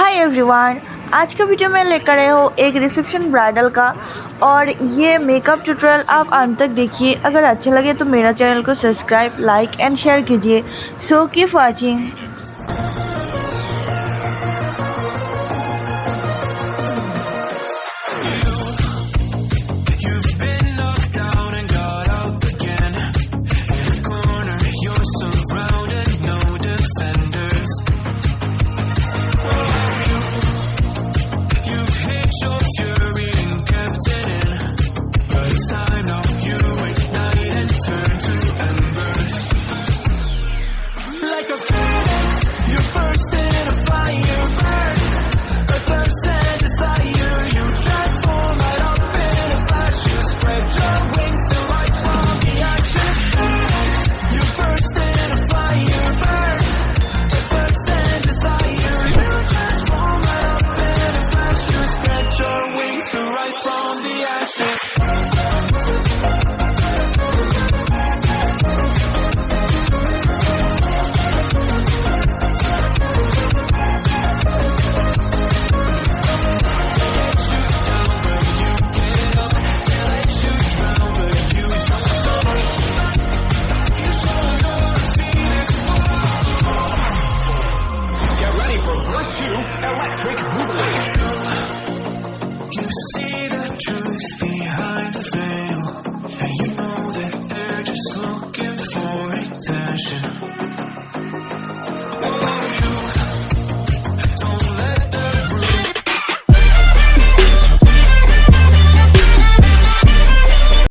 Hi everyone, आज का video में लेकर आए हो एक रिसेप्शन ब्राइडल का। और ये मेकअप ट्यूटोरियल आप अंत तक देखिए। अगर अच्छा लगे तो मेरा चैनल को सब्सक्राइब, लाइक एंड शेयर कीजिए। So keep watching. To rise from the ashes. You see the truth behind the veil, and you know that they're just looking for attention.